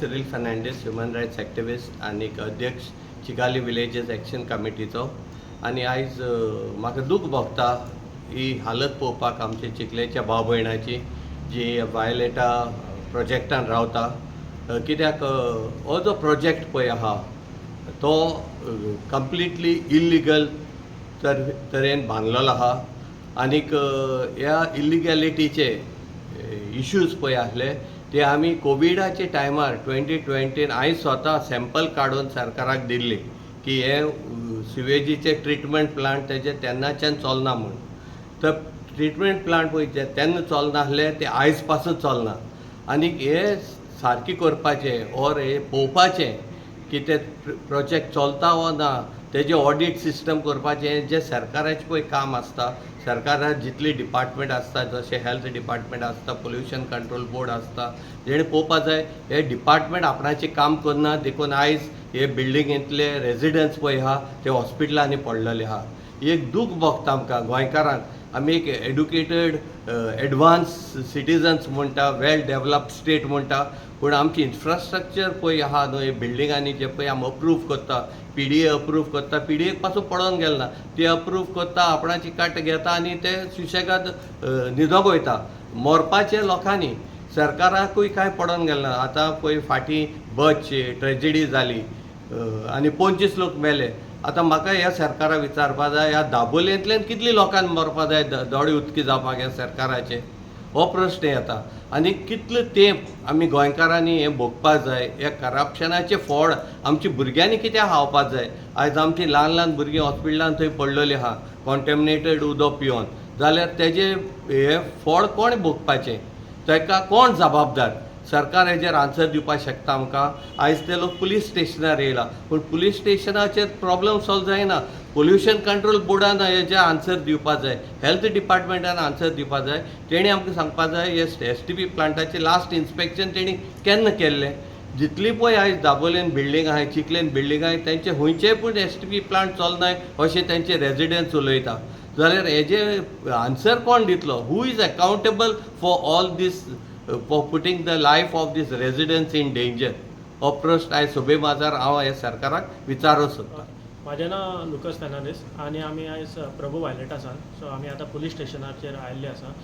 Cyril Fernandes, human rights activist आणि अध्यक्ष Chicalim villages action कमिटीचो. आणि आयज म्हाका दूख भोगता ही हालत पळोवपाक आमच्या चिखलेच्या भाव भयणाची जी वायलेटा प्रोजेक्टान रावता. कित्याक हो जो प्रोजेक्ट पळय आहा तो कंप्लिटली इल्लिगल तरेन बांदलेलो आहा. आनीक ह्या इल्लिगॅलिटीचे इश्यूज पळय आहले ते आमी कोविडाच्या टायमार 2020 हांवें स्वता सॅम्पल काडून सरकाराक दिल्ली की हे सिवेजीचे ट्रिटमेंट प्लांट तेजे तेन्नाच्यान चलना म्हूण. तर ट्रिटमेंट प्लांट पळय जे तेन्ना चलना आहले ते आयज पासून चलना. आनीक हे सारकें करपाचें ओर हे पळोवपाचें की ते प्रोजेक्ट चलता वा ना तेजें ऑडिट सिस्टम करपाचें जे सरकाराचें पळय काम आसता. सरकारान जितली डिपार्टमेंट आसता जशें हेल्थ डिपार्टमेंट आसता, पोल्युशन कंट्रोल बोर्ड आसता, जेणे पळोवपा जाय हे डिपार्टमेंट आपणाचें काम करना. देखून आयज हे बिल्डिंगेंतले रेजिडंट्स पळय आहा ते हॉस्पिटलांनी पडलेले आहा. एक दूख भोगता आमकां गोंयकारांक. आमी एक एड्युकेटेड एडवान्स सिटिजन्स म्हणटा, वेल डेवलप्ड स्टेट म्हणटा, पूण आमची इन्फ्रास्ट्रक्चर पळय आहा न्हू हे बिल्डिंगांनी जे पळय आमी अप्रूव करता, PDA अप्रूव करता, PDA पासून पडोवन गेलना. ती अप्रूव करता, आपणाची काट घेता आनी ते सुशेगाद न्हिदोंक वयता. मरपाचे लोकांनी सरकाराकूय कांय पडोवन गेलना. आतां पळय फाटीं बसची ट्रेजेडी जाली आनी 25 लोक मेले. आतां म्हाका ह्या सरकाराक विचारपा जाय ह्या दाबोलेंतल्यान कितली लोकांक मरपा जाय दोळे उदकी जावपाक ह्या सरकाराचे हो प्रश्न येता. आनी कितले तेंप आमी गोंयकारांनी हें भोगपाक जाय. हे करप्शनाचे फोड आमच्या भुरग्यांनी कित्याक खावपाक जाय. आयज आमची ल्हान ल्हान भुरगीं हॉस्पिटलांत थंय पडलेलीं आहा कॉन्टेमिनेटेड उदक पिवन. जाल्यार तेजे हे फोड कोण भोगपाचें, ताका कोण जबाबदार. सरकार हेजेर आन्सर दिवपाक शकता आमकां. आयज ते लोक पुलीस स्टेशनार येयला पूण पुलीस स्टेशनाचेर प्रॉब्लम सॉल्व जायना. पोल्युशन कंट्रोल बोर्डान हेजे आन्सर दिवपाक जाय, हेल्थ डिपार्टमेंटान आन्सर दिवपाक जाय. तेणी आमकां सांगपाक जाय हे STP प्लांटाचें लास्ट इन्स्पेक्शन तेणी केन्ना केल्लें. जितली पळय आयज दाबोलेन बिल्डींग आहाय, चिखलेन बिल्डींग आहाय तेंचे खंयचेय पूण STP प्लांट चलनाय अशें तेंचे रेजिडेंट्स उलयता. जाल्यार हेजे आन्सर कोण दितलो? Who is accountable for all these for putting the life of these residents in danger? हो प्रश्न आयज सभे माजार हांव हे सरकाराक विचारूंक सोदतां. म्हाजें नांव लुकस फेर्नांडीस आनी आमी आयज प्रभू वायलेट आसा. सो आमी आतां पुलीस स्टेशनाचेर आयिल्ले आसा.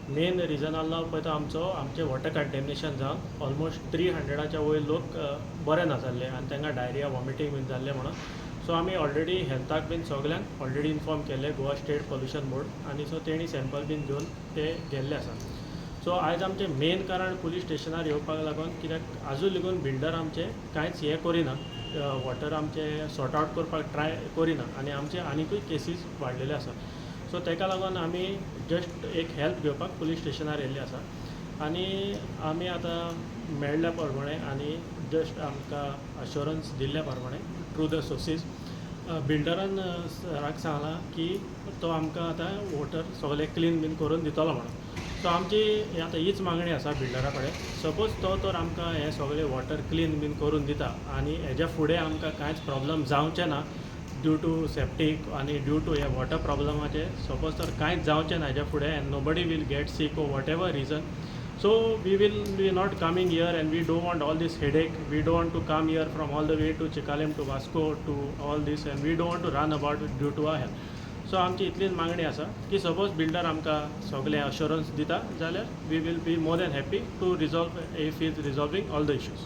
मेन रिजन आहलो पळय तो आमचें वॉटर कंटेमिनेशन जावन ऑलमोस्ट 300च्या वयर लोक बरे ना जाल्ले आनी तांकां डायरिया वॉमिटींग बीन जाल्लें म्हणून. सो आमी ऑलरेडी हेल्थाक बीन सगल्यांक ऑलरेडी इन्फॉर्म केल्ले, गोवा स्टेट पोल्युशन बोर्ड, आनी सो तेणी सॅम्पल बीन घेवन ते गेल्ले आसा. सो आयज आमचें मेन कारण पुलीस स्टेशनार येवपाक लागून कित्याक आजून लेगून बिल्डर आमचे कांयच हें करिना, वॉटर आमचे सॉर्ट आवट करपाक ट्राय करिना आनी आमचे आनिकूय केसीस वाडलेले आसा. सो ताका लागून आमी जस्ट एक हेल्प घेवपाक पुलीस स्टेशनार येयल्ले आसा. आनी आमी आतां मेळ्ळ्या प्रमाणे आनी जस्ट आमकां अश्योरन्स दिल्ल्या प्रमाणे थ्रू द सोर्सीस बिल्डरान सराक सांगलां की तो आमकां आतां वॉटर सगळें क्लीन बीन करून दितलो म्हणून. सो आमची आतां हीच मागणी आसा बिल्डरा कडेन. सपोज तो तर आमकां हें सगळें वॉटर क्लीन बीन करून दिता आनी हेज्या फुडें आमकां कांयच प्रॉब्लम जावचें ना ड्यू टू सेप्टीक आनी ड्यू टू हे वॉटर प्रॉब्लमाचे सपोज तर कांयच जावचें ना हेज्या फुडें and nobody will get sick or whatever reason. So we will be not coming here and we don't want all this headache. We don't want to come here from all the way to Chikalim to Vasco to all this and we don't want to run about it due to our health. So आमची इतलीच मागणी आसा की suppose builder आमकां सगळें assurance दिता जाल्यार we will be more than happy to resolve if is resolving all the issues.